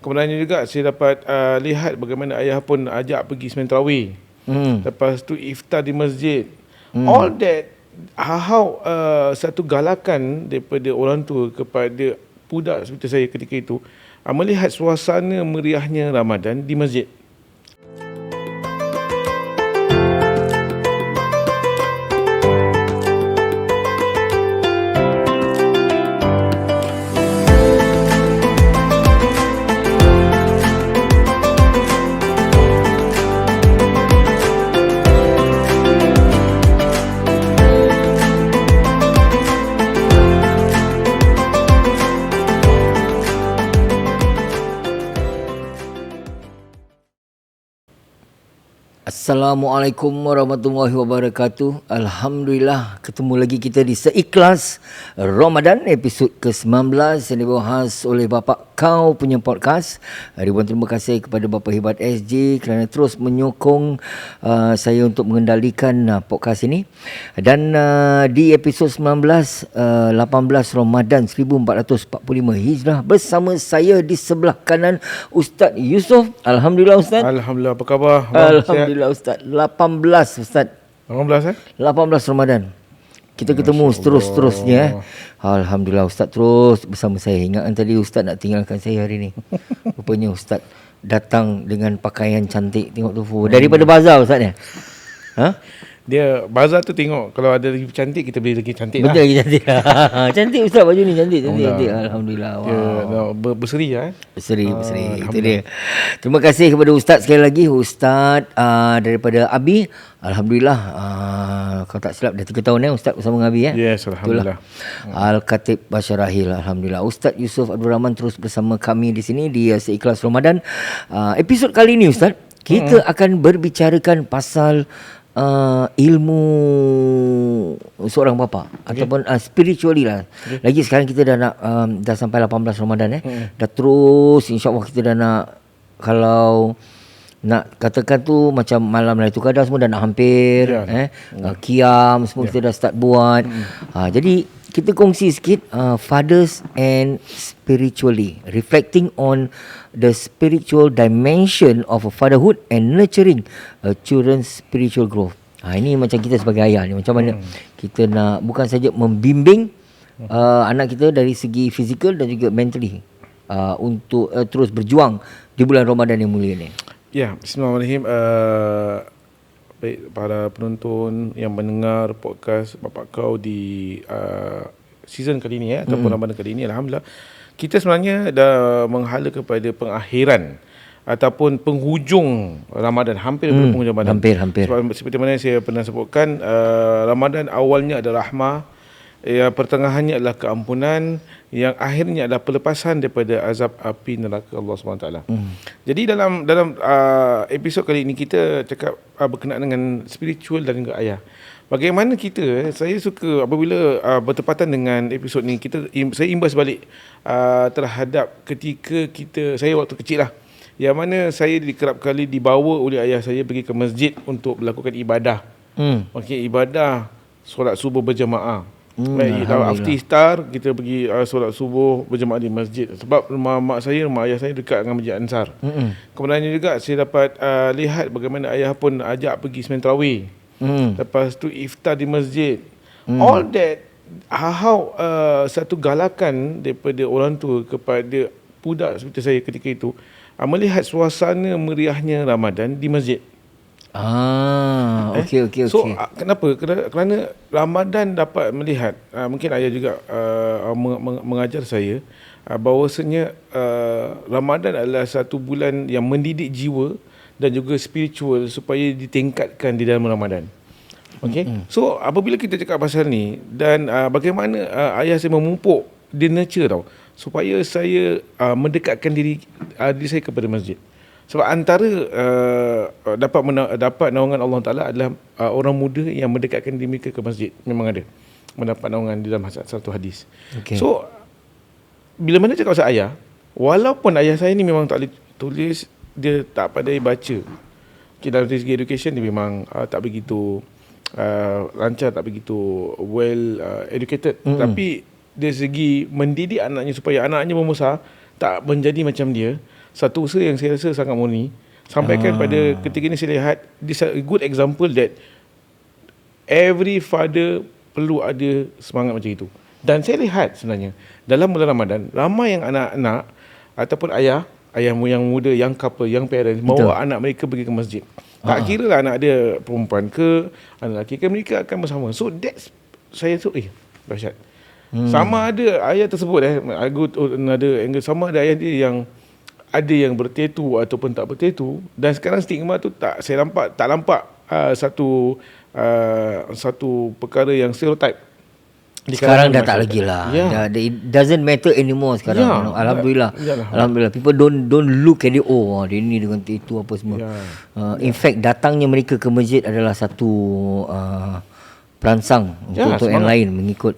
Kemudiannya juga saya dapat lihat bagaimana ayah pun ajak pergi sembang tarawih. Lepas tu iftar di masjid. All that how satu galakan daripada orang tua kepada budak seperti saya ketika itu melihat suasana meriahnya Ramadan di masjid. Assalamualaikum warahmatullahi wabarakatuh. Alhamdulillah ketemu lagi kita di Seikhlas Ramadan episod ke-19 yang dibahas oleh Bapak Kau punya podcast. Ribuan terima kasih kepada Bapak Hebat SG kerana terus menyokong saya untuk mengendalikan podcast ini. Dan di episod 19 18 Ramadan 1445 Hijrah bersama saya di sebelah kanan Ustaz Yusof. Alhamdulillah Ustaz. Alhamdulillah, apa khabar? Alhamdulillah Ustaz. 18 Ustaz. 18 18 Ramadan. Kita ketemu terus-terusnya. Alhamdulillah Ustaz terus bersama saya. Ingatkan tadi Ustaz nak tinggalkan saya hari ni. Rupanya Ustaz datang dengan pakaian cantik. Tengok tu. Daripada bazar Ustaz ni. Ha? Dia bazar tu tengok kalau ada lagi cantik kita beli lagi cantik lah. Betul lagi cantik. Cantik Ustaz baju ni cantik. Alhamdulillah. Dia Wow. berseri lah. Berseri. Itu dia. Terima kasih kepada Ustaz sekali lagi. Ustaz daripada Abi. Alhamdulillah. Kalau tak silap dah 3 tahun Ustaz bersama dengan Abi Yes, Alhamdulillah. Al-Khatib Basyarahil. Alhamdulillah. Ustaz Yusof Abdul Rahman terus bersama kami di sini di Seikhlas Ramadan. Episod kali ini Ustaz, kita akan berbicarakan pasal ilmu seorang bapa ataupun spiritually lah. Lagi sekarang kita dah nak dah sampai 18 Ramadan dah terus insya-Allah kita dah nak, kalau nak katakan tu macam malam Lailatul Qadar semua dah nak hampir qiyam semua kita dah start buat. Jadi kita kongsi sikit fathers and spiritually, reflecting on the spiritual dimension of fatherhood and nurturing children's spiritual growth. Ini macam kita sebagai ayah ni, macam mana kita nak bukan saja membimbing anak kita dari segi fizikal dan juga mentally untuk terus berjuang di bulan Ramadan yang mulia ni. Ya, bismillahirrahmanirrahim. Baik para penonton yang mendengar podcast Bapak Kau di season kali ini ataupun Ramadan kali ini, alhamdulillah kita sebenarnya dah menghala kepada pengakhiran ataupun penghujung Ramadan, hampir penghujung Ramadan. Hampir. Sebab seperti mana saya pernah sebutkan, Ramadan awalnya adalah rahmah, yang pertengahannya adalah keampunan, yang akhirnya adalah pelepasan daripada azab api neraka Allah SWT. Jadi dalam episod kali ini kita cakap berkenaan dengan spiritual dan juga ayah. Bagaimana kita, saya suka apabila bertepatan dengan episod ni, saya imbas balik terhadap ketika saya waktu kecil lah, yang mana saya kerap kali dibawa oleh ayah saya pergi ke masjid untuk melakukan ibadah. Ibadah solat subuh berjamaah. After iftar kita pergi solat subuh berjemaah di masjid. Sebab rumah ayah saya dekat dengan Masjid Ansar. Kemudiannya juga saya dapat lihat bagaimana ayah pun ajak pergi sembang tarawih. Lepas tu iftar di masjid. All that how satu galakan daripada orang tua kepada budak seperti saya ketika itu melihat suasana meriahnya Ramadan di masjid. Okey. So kenapa? Kerana Ramadan dapat melihat, mungkin ayah juga mengajar saya bahawasanya Ramadan adalah satu bulan yang mendidik jiwa dan juga spiritual supaya ditingkatkan di dalam Ramadan. So apabila kita cakap pasal ni dan bagaimana ayah saya memupuk, dia nurture tau, supaya saya mendekatkan diri saya kepada masjid. Sebab antara dapat naungan Allah Ta'ala adalah orang muda yang mendekatkan diri mereka ke masjid. Memang ada mendapat naungan di dalam satu hadis. So bila mana cakap pasal ayah, walaupun ayah saya ni memang tak boleh tulis, dia tak pandai baca, dalam segi education dia memang tak begitu lancar, tak begitu well educated. Tapi dari segi mendidik anaknya supaya anaknya membesar tak menjadi macam dia, satu usaha yang saya rasa sangat murni. Sampaikan pada ketika ini saya lihat this a good example that every father perlu ada semangat macam itu. Dan saya lihat sebenarnya dalam bulan Ramadan ramai yang anak-anak ataupun ayah yang muda, yang couple, yang parents bawa anak mereka pergi ke masjid. Tak kira lah anak dia perempuan ke anak lelaki ke, mereka akan bersama. So that's saya tu dahsyat. Sama ada ayah tersebut ada angle, sama ada ayah dia yang ada yang bertetu ataupun tak bertetu, dan sekarang stigma tu tak nampak satu perkara yang stereotype. Sekarang dah tak lagi lah. It doesn't matter anymore sekarang. Alhamdulillah. Alhamdulillah. People don't look at it. Dia ni dengan itu apa semua. In fact, datangnya mereka ke masjid adalah satu perangsang untuk yang lain mengikut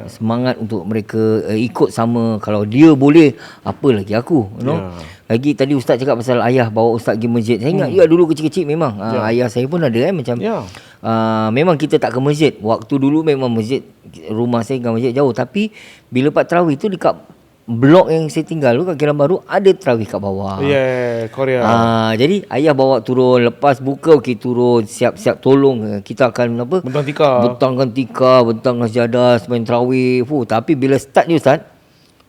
semangat untuk mereka ikut sama. Kalau dia boleh, apa lagi aku, Lagi tadi ustaz cakap pasal ayah bawa ustaz pergi masjid. Saya ingat dulu kecil-kecil memang ayah saya pun ada macam memang kita tak ke masjid. Waktu dulu memang masjid, rumah saya dengan masjid jauh, tapi bila Pak Tarawih tu dekat blok yang saya tinggal tu kat Kilang Baru ada tarawih kat bawah. Korea. Jadi ayah bawa turun, lepas buka turun, siap-siap tolong. Kita akan bentangkan tikar, bentangkan sejadah, semain tarawih. Tapi bila start je ustaz,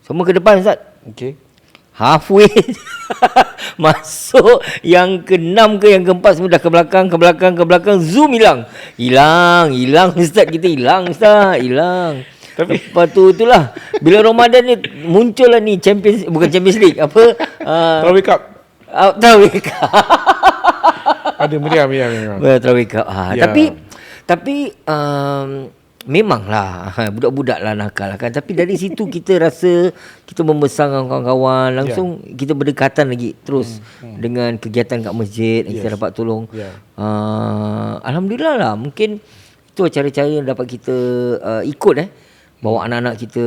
semua ke depan ustaz. Okey. Halfway masuk yang ke-6 ke yang ke-4 semua dah ke belakang, zoom hilang ustaz, kita hilang ustaz, hilang. Tapi lepas tu itulah bila Ramadan ni muncullah ni bukan Champions League, Tarawih Cup. Tarawih Cup. Ada meriah. Tarawih Cup. Tapi memanglah budak-budak lah nakal kan. Tapi dari situ kita rasa kita membesar dengan kawan-kawan, langsung kita berdekatan lagi terus dengan kegiatan kat masjid. Kita dapat tolong. Alhamdulillah lah, mungkin itu cara-cara yang dapat kita ikut bawa anak-anak kita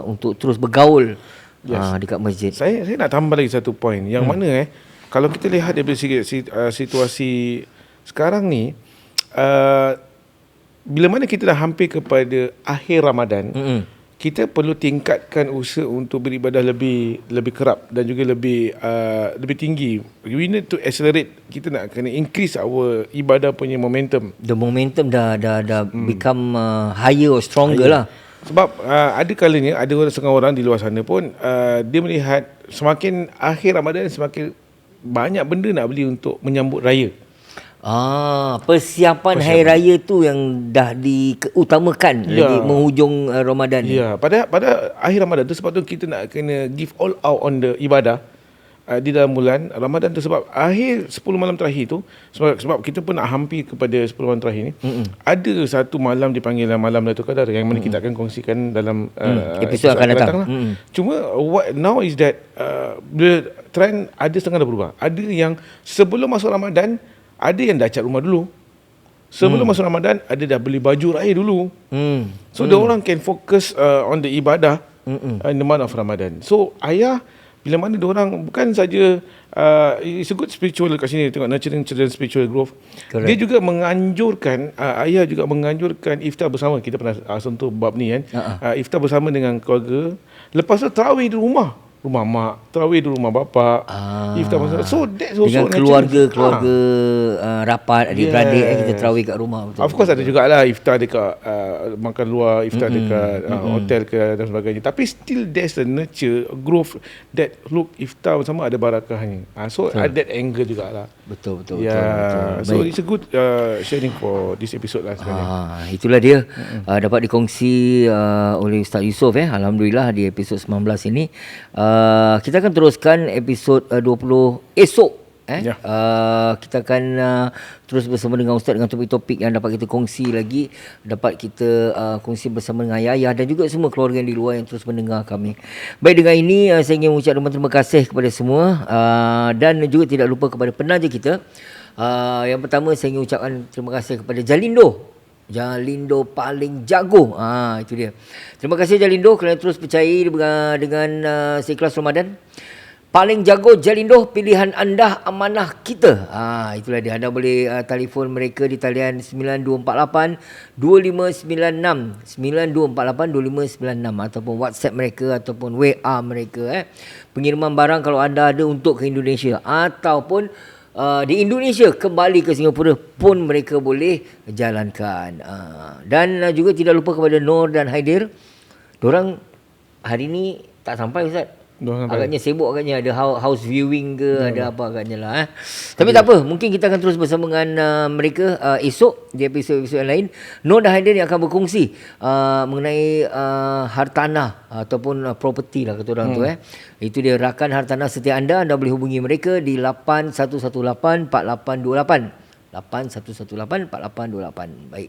untuk terus bergaul dekat masjid. Saya nak tambah lagi satu poin yang mana kalau kita lihat dari situasi sekarang ni, bila mana kita dah hampir kepada akhir Ramadan, kita perlu tingkatkan usaha untuk beribadah lebih kerap dan juga lebih tinggi. We need to accelerate. Kita nak kena increase our ibadah punya momentum. The momentum dah become higher or stronger lah. Sebab ada kalanya ada setengah orang di luar sana pun dia melihat semakin akhir Ramadan semakin banyak benda nak beli untuk menyambut raya. Persiapan hari raya tu yang dah diutamakan lagi menghujung Ramadan ni. Pada akhir Ramadan tu sebab tu kita nak kena give all out on the ibadah di dalam bulan Ramadan tu, sebab akhir 10 malam terakhir tu, sebab kita pun nak hampir kepada 10 malam terakhir ni, ada satu malam dipanggil malam Lailatul Qadar yang mana kita akan kongsikan dalam episod akan datang lah. Cuma what now is that the trend ada setengah dah berubah. Ada yang sebelum masuk Ramadan ada yang dah cat rumah dulu. Sebelum masuk Ramadan ada dah beli baju raya dulu. So the orang can focus on the ibadah in the month of Ramadan. So ayah bila mana dia orang bukan saja it's a good spiritual kat sini, tengok nurturing children spiritual growth. Correct. Dia juga menganjurkan ayah juga menganjurkan iftar bersama. Kita pernah sentuh bab ni kan. Iftar bersama dengan keluarga. Lepas tu tarawih di rumah mak, tarawih di rumah bapa, iftar bersama. So that's also dengan keluarga rapat, adik-beradik kita tarawih kat rumah. Of course ada jugalah iftar dekat makan luar, iftar dekat hotel ke dan sebagainya. Tapi still there's a nurture growth that look iftar bersama ada barakahnya. So at that angle jugalah. Betul. So it's a good sharing for this episode lah sebenarnya. Itulah dia dapat dikongsi oleh Ustaz Yusof Alhamdulillah di episod 19 ini. Kita akan teruskan episod 20 esok. Kita akan terus bersama dengan Ustaz dengan topik-topik yang dapat kita kongsi lagi, dapat kita kongsi bersama dengan ayah dan juga semua keluarga yang di luar yang terus mendengar kami. Baik, dengan ini saya ingin mengucapkan terima kasih kepada semua dan juga tidak lupa kepada penaja kita. Yang pertama saya ingin ucapkan terima kasih kepada Jalindo paling jago. Itu dia. Terima kasih Jalindo kerana terus percaya dengan Seikhlas Ramadan. Paling jago Jalindo, pilihan anda, amanah kita. Itulah dia. Anda boleh telefon mereka di talian 9248-2596. 9248-2596 ataupun WhatsApp mereka ataupun WA mereka. Pengiriman barang kalau anda ada untuk ke Indonesia ataupun di Indonesia kembali ke Singapura pun mereka boleh jalankan. Dan juga tidak lupa kepada Nur dan Haidir. Diorang hari ni tak sampai Ustaz. Agaknya sibuk agaknya, ada house viewing ke, ada apa agaknya lah. Tapi tak apa, mungkin kita akan terus bersama dengan mereka esok di episod-episod yang lain. Nur dan Haidir yang akan berkongsi mengenai hartanah ataupun property lah kata orang tu. Itu dia rakan hartanah setiap anda. Anda boleh hubungi mereka di 8118-4828. 8118-4828. Baik.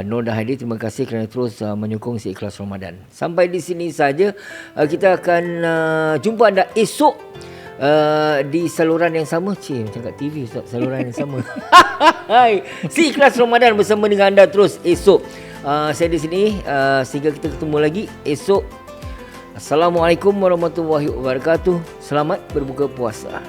Nur dan Haidir, terima kasih kerana terus menyokong si Ikhlas Ramadan. Sampai di sini saja. Kita akan jumpa anda esok di saluran yang sama. Macam kat TV Ustaz, saluran yang sama. Si Ikhlas Ramadan bersama dengan anda terus esok. Saya di sini sehingga kita ketemu lagi esok. Assalamualaikum warahmatullahi wabarakatuh. Selamat berbuka puasa.